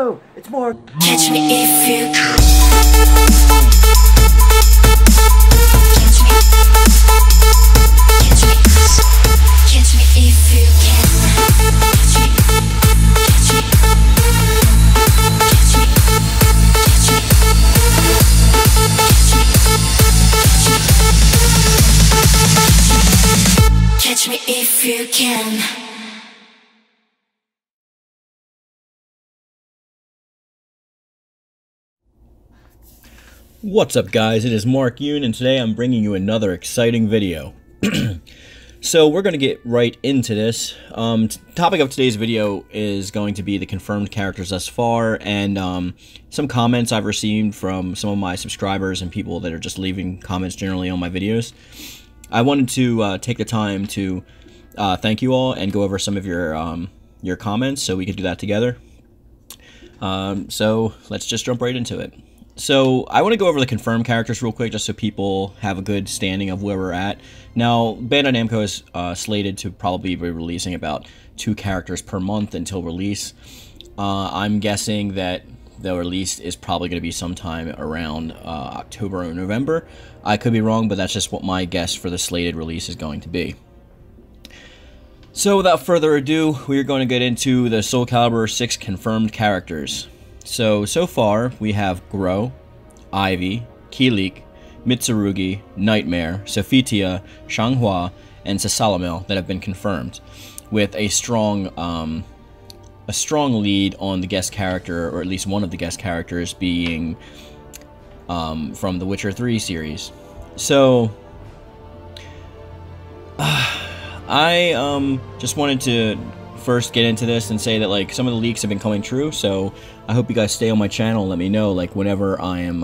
Groh, it's more. Catch me if you can. Catch me if you can. Catch me if you can. What's up guys, it is Mark Yoon and today I'm bringing you another exciting video. So we're going to get right into this. Topic of today's video is going to be the confirmed characters thus far and some comments I've received from some of my subscribers and people that are just leaving comments generally on my videos. I wanted to take the time to thank you all and go over some of your comments so we could do that together. So let's just jump right into it. So I want to go over the confirmed characters real quick just so people have a good standing of where we're at. Now, Bandai Namco is slated to probably be releasing about 2 characters per month until release. I'm guessing that the release is probably going to be sometime around October or November. I could be wrong, but that's just what my guess for the slated release is going to be. So without further ado, we are going to get into the Soul Calibur VI confirmed characters. So far, we have Groh, Ivy, Kilik, Mitsurugi, Nightmare, Sophitia, Shanghua, and Sasalamel that have been confirmed, with a strong lead on the guest character, or at least one of the guest characters, being from the Witcher 3 series. So, I just wanted to first get into this and say that like some of the leaks have been coming true, so I hope you guys stay on my channel and let me know like whenever I am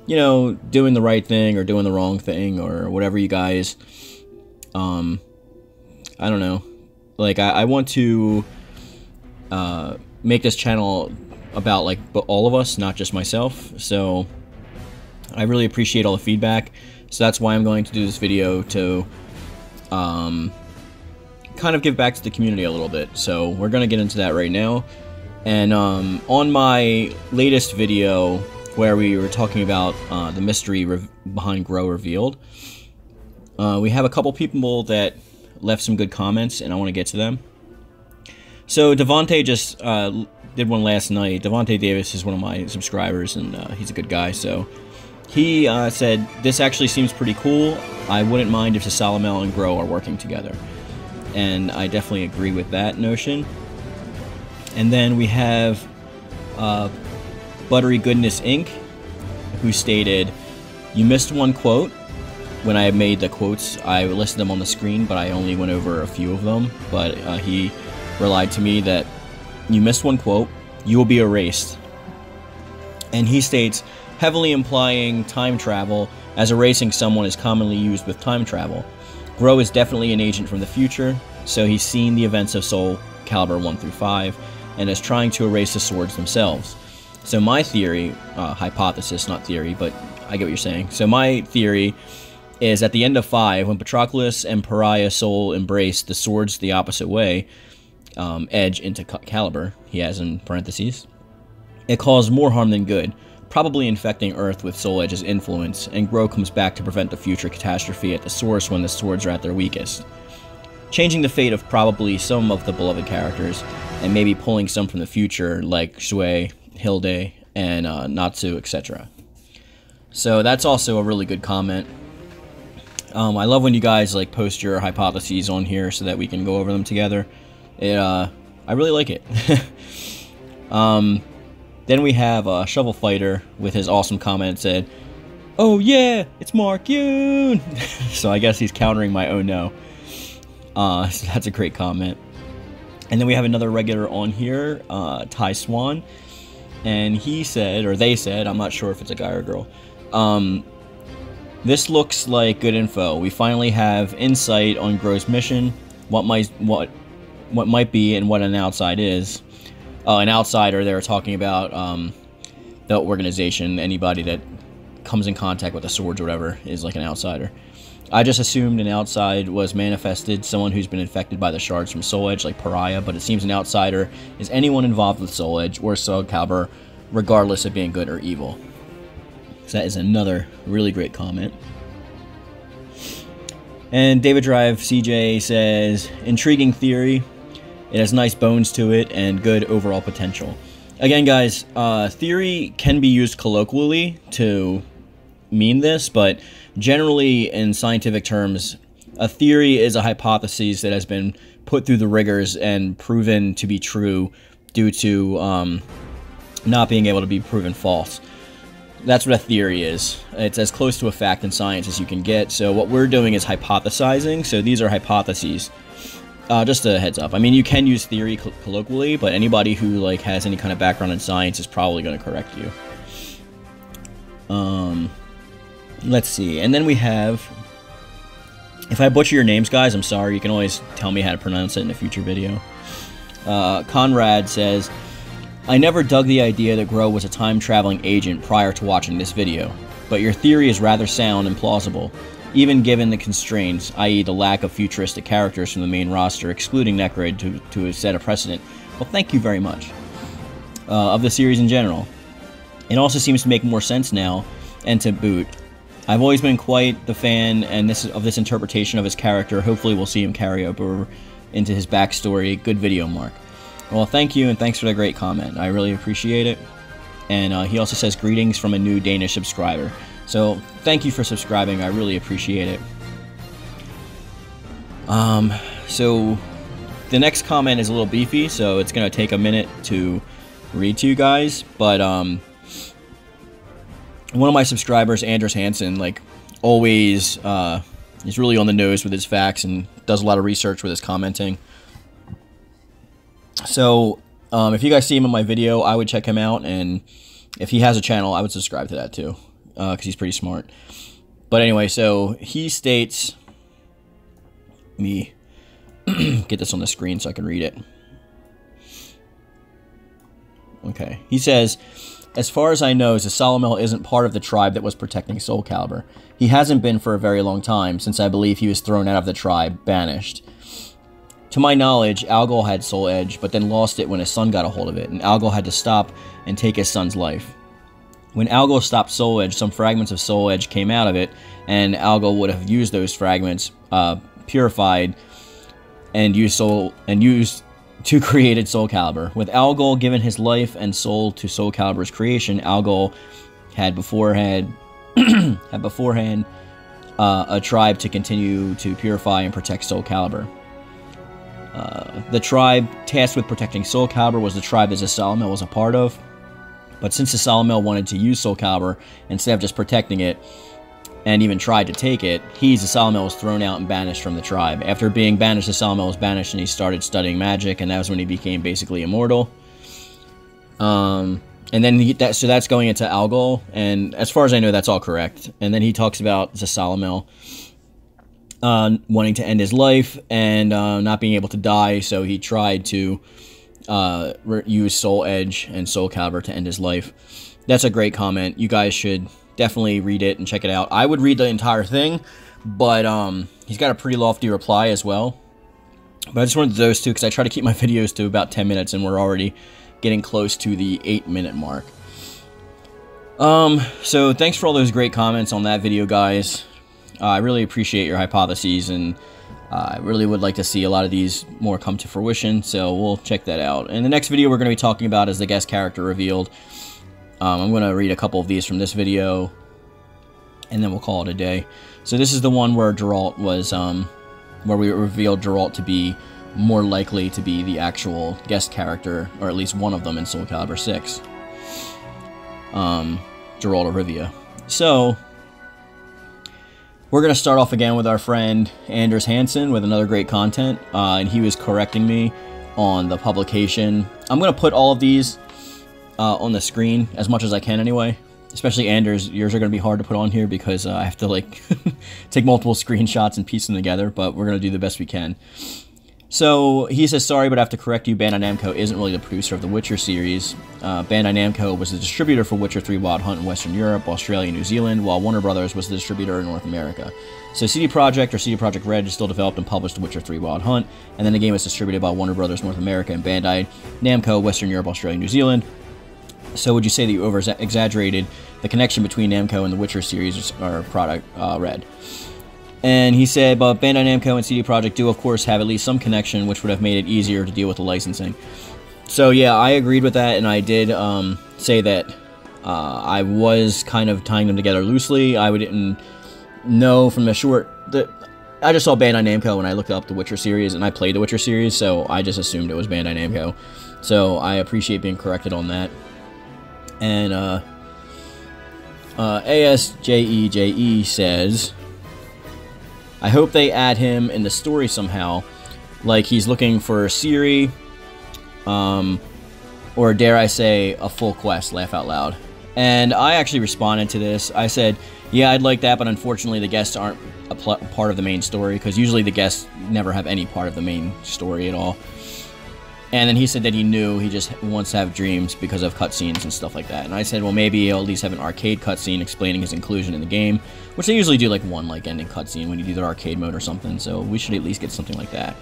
you know, doing the right thing or doing the wrong thing or whatever you guys I don't know, like I want to make this channel about like all of us, not just myself, so I really appreciate all the feedback. So that's why I'm going to do this video to kind of give back to the community a little bit. So we're gonna get into that right now. And on my latest video where we were talking about the mystery behind Groh revealed, we have a couple people that left some good comments and I want to get to them. So Devante just did one last night. Devante Davis is one of my subscribers and he's a good guy, so he said, "This actually seems pretty cool. I wouldn't mind if Sasalamel and Groh are working together." And I definitely agree with that notion. And then we have Buttery Goodness Inc., who stated, "You missed one quote." When I made the quotes, I listed them on the screen, but I only went over a few of them. But he relied to me that you missed one quote, "You will be erased." And he states, heavily implying time travel, as erasing someone is commonly used with time travel. Groh is definitely an agent from the future, so he's seen the events of Soul Calibur 1 through 5, and is trying to erase the swords themselves. So my theory, hypothesis, not theory, but I get what you're saying. So my theory is at the end of 5, when Patroclus and Pariah Soul embrace the swords the opposite way, Edge into Calibur, he has in parentheses, it caused more harm than good, probably infecting Earth with Soul Edge's influence, and Groh comes back to prevent the future catastrophe at the source when the swords are at their weakest, changing the fate of probably some of the beloved characters, and maybe pulling some from the future, like Shui, Hilde, and Natsu, etc. So that's also a really good comment. I love when you guys like post your hypotheses on here so that we can go over them together. I really like it. Then we have Shovel Fighter with his awesome comment said, "Oh yeah, it's Mark Yoon." So I guess he's countering my "oh no." So that's a great comment. And then we have another regular on here, Ty Swan, and he said, or they said, I'm not sure if it's a guy or a girl, "This looks like good info. We finally have insight on Groh's mission, what might be and what an outside is." An outsider, they were talking about the organization. Anybody that comes in contact with the swords or whatever is like an outsider. I just assumed an outside was manifested, someone who's been infected by the shards from Soul Edge, like Pariah, but it seems an outsider is anyone involved with Soul Edge or Soul Calibur, regardless of being good or evil. So that is another really great comment. And David Drive CJ says, intriguing theory. It has nice bones to it and good overall potential. Again, guys, theory can be used colloquially to mean this, but generally in scientific terms, a theory is a hypothesis that has been put through the rigors and proven to be true due to not being able to be proven false. That's what a theory is. It's as close to a fact in science as you can get. So what we're doing is hypothesizing. So these are hypotheses. Just a heads up. I mean, you can use theory colloquially, but anybody who like has any kind of background in science is probably going to correct you. Let's see. And then we have, if I butcher your names, guys, I'm sorry. You can always tell me how to pronounce it in a future video. Conrad says, I never dug the idea that Groh was a time-traveling agent prior to watching this video, but your theory is rather sound and plausible, even given the constraints, i.e. the lack of futuristic characters from the main roster, excluding Necroid to set a precedent. Well, thank you very much. Of the series in general. It also seems to make more sense now, and to boot. I've always been quite the fan of this interpretation of his character. Hopefully we'll see him carry over into his backstory. Good video, Mark. Well, thank you, and thanks for the great comment. I really appreciate it. And he also says, greetings from a new Danish subscriber. So, thank you for subscribing. I really appreciate it. So, the next comment is a little beefy, so it's going to take a minute to read to you guys. But, one of my subscribers, Anders Hansen, like, always is really on the nose with his facts and does a lot of research with his commenting. So, if you guys see him in my video, I would check him out, and if he has a channel, I would subscribe to that too, because he's pretty smart. But anyway, so he states, let me get this on the screen so I can read it. Okay, he says, as far as I know, Zasalamel isn't part of the tribe that was protecting Soul Calibur. He hasn't been for a very long time, since I believe he was thrown out of the tribe, banished. To my knowledge, Algol had Soul Edge, but then lost it when his son got a hold of it, and Algol had to stop and take his son's life. When Algol stopped Soul Edge, some fragments of Soul Edge came out of it, and Algol would have used those fragments, purified, and used to create Soul Calibur. With Algol given his life and soul to Soul Calibur's creation, Algol had beforehand a tribe to continue to purify and protect Soul Calibur. The tribe tasked with protecting Soul Calibur was the tribe that Zasalamel was a part of. But since Zasalamel wanted to use Soul Calibur instead of just protecting it, and even tried to take it, Zasalamel was thrown out and banished from the tribe. After being banished, Zasalamel was banished and he started studying magic, and that was when he became basically immortal. And then so that's going into Algol, and as far as I know, that's all correct. And then he talks about Zasalamel wanting to end his life and not being able to die, so he tried to use Soul Edge and Soul Calibur to end his life. That's a great comment. You guys should definitely read it and check it out. I would read the entire thing, but he's got a pretty lofty reply as well. But I just wanted those two because I try to keep my videos to about 10 minutes, and we're already getting close to the 8-minute mark. So thanks for all those great comments on that video, guys. I really appreciate your hypotheses, and I really would like to see a lot of these more come to fruition, so we'll check that out. In the next video we're going to be talking about is the guest character revealed. I'm going to read a couple of these from this video, and then we'll call it a day. So this is the one where Geralt was, where we revealed Geralt to be more likely to be the actual guest character, or at least one of them in Soul Calibur 6. Geralt of Rivia. So we're going to start off again with our friend Anders Hansen with another great content, and he was correcting me on the publication. I'm going to put all of these on the screen as much as I can anyway. Especially Anders, yours are going to be hard to put on here because I have to like take multiple screenshots and piece them together, but we're going to do the best we can. So he says, sorry, but I have to correct you. Bandai Namco isn't really the producer of the Witcher series. Bandai Namco was the distributor for Witcher 3 Wild Hunt in Western Europe, Australia, and New Zealand, while Warner Brothers was the distributor in North America. So CD Projekt or CD Projekt Red still developed and published Witcher 3 Wild Hunt, and then the game was distributed by Warner Brothers North America and Bandai Namco Western Europe, Australia, and New Zealand. So would you say that you over-exaggerated the connection between Namco and the Witcher series or product, Red? And he said, but Bandai Namco and CD Projekt do, of course, have at least some connection, which would have made it easier to deal with the licensing. So, yeah, I agreed with that, and I did say that I was kind of tying them together loosely. I didn't know from the short... I just saw Bandai Namco when I looked up the Witcher series, and I played the Witcher series, so I just assumed it was Bandai Namco. So, I appreciate being corrected on that. And ASJEJE says... I hope they add him in the story somehow, like he's looking for Ciri, or dare I say, a full quest, laugh out loud. And I actually responded to this. I said, yeah, I'd like that, but unfortunately the guests aren't a part of the main story, because usually the guests never have any part of the main story at all. And then he said that he knew he just wants to have dreams because of cutscenes and stuff like that. And I said, well, maybe he'll at least have an arcade cutscene explaining his inclusion in the game, which they usually do like one like ending cutscene when you do their arcade mode or something. So we should at least get something like that.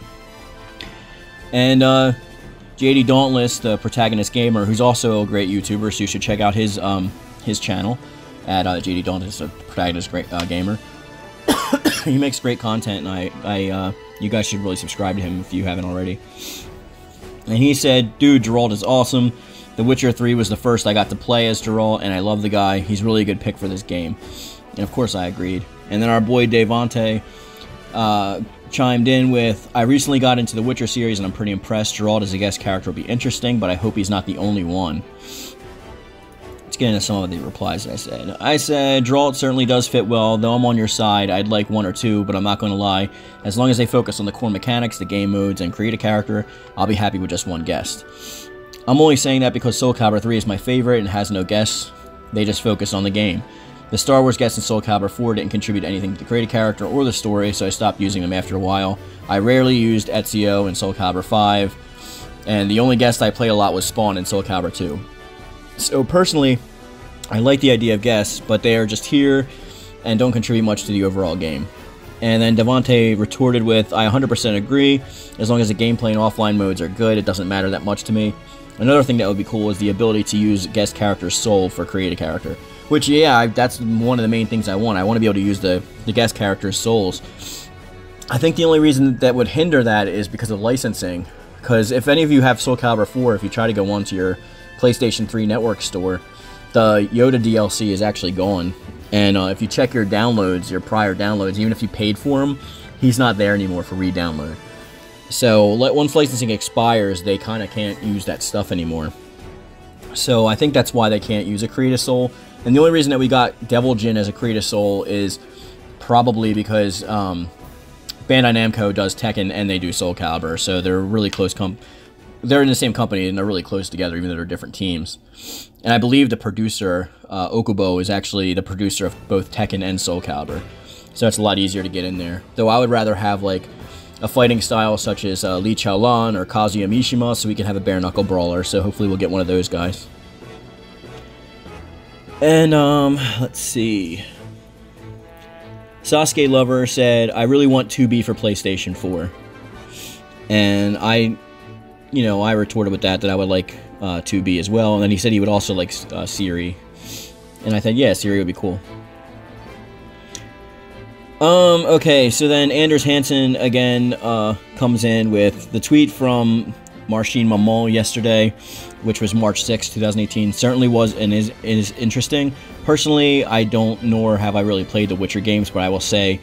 And JD Dauntless, the protagonist gamer, who's also a great YouTuber, so you should check out his channel at JD Dauntless, the protagonist gamer. He makes great content, and you guys should really subscribe to him if you haven't already. And he said, dude, Geralt is awesome. The Witcher 3 was the first I got to play as Geralt, and I love the guy. He's really a good pick for this game. And of course I agreed. And then our boy Devante chimed in with, I recently got into the Witcher series and I'm pretty impressed. Geralt as a guest character will be interesting, but I hope he's not the only one. Let's get into some of the replies that I said. I said, Geralt certainly does fit well, though I'm on your side. I'd like one or two, but I'm not going to lie. As long as they focus on the core mechanics, the game modes, and create a character, I'll be happy with just one guest. I'm only saying that because Soul Calibur 3 is my favorite and has no guests. They just focus on the game. The Star Wars guests in Soul Calibur 4 didn't contribute anything to the created character or the story, so I stopped using them after a while. I rarely used Ezio in Soul Calibur 5, and the only guest I played a lot was Spawn in Soul Calibur 2. So personally, I like the idea of guests, but they are just here and don't contribute much to the overall game. And then Devante retorted with, I 100% agree. As long as the gameplay and offline modes are good, it doesn't matter that much to me. Another thing that would be cool is the ability to use guest character's soul for create a character. Which, yeah, that's one of the main things I want. I want to be able to use the guest character's souls. I think the only reason that would hinder that is because of licensing. Because if any of you have Soul Calibur 4, if you try to go onto your PlayStation 3 network store, the Yoda DLC is actually gone. And if you check your downloads, your prior downloads, even if you paid for them, he's not there anymore for re-download. So once licensing expires, they kind of can't use that stuff anymore. So I think that's why they can't use a Create a Soul. And the only reason that we got Devil Jin as a Create a Soul is probably because Bandai Namco does Tekken and they do Soul Calibur. So they're really close. They're in the same company and they're really close together, even though they're different teams. And I believe the producer, Okubo, is actually the producer of both Tekken and Soul Calibur. So it's a lot easier to get in there. Though I would rather have like a fighting style such as Li Chaolan or Kazuya Mishima, so we can have a bare knuckle brawler. So hopefully we'll get one of those guys. And let's see. Sasuke Lover said, I really want 2B for PlayStation 4. And I retorted with that I would like 2B as well. And then he said he would also like Ciri. And I said, yeah, Ciri would be cool. Okay, so then Anders Hansen again comes in with the tweet from Marcin Mamon yesterday, which was March 6, 2018. Certainly was and is interesting. Personally, I don't nor have I really played the Witcher games, but I will say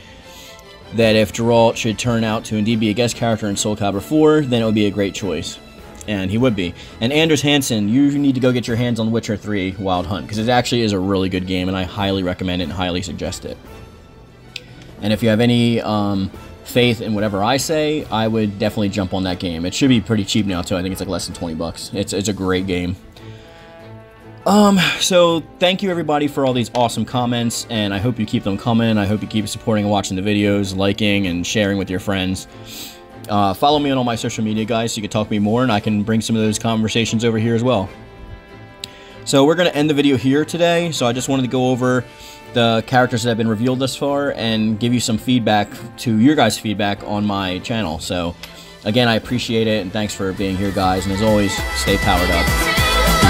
that if Geralt should turn out to indeed be a guest character in Soul Calibur 4, then it would be a great choice. And he would be. And Anders Hansen, you need to go get your hands on Witcher 3 Wild Hunt, because it actually is a really good game, and I highly recommend it and highly suggest it. And if you have any faith in whatever I say, I would definitely jump on that game. It should be pretty cheap now, too. I think it's like less than 20 bucks. It's a great game. So thank you everybody for all these awesome comments, and I hope you keep them coming. I hope you keep supporting and watching the videos, liking and sharing with your friends. Follow me on all my social media, guys, so you can talk to me more, and I can bring some of those conversations over here as well. So we're going to end the video here today. So I just wanted to go over the characters that have been revealed thus far and give you some feedback to your guys' feedback on my channel. So again, I appreciate it, and thanks for being here, guys. And as always, stay powered up.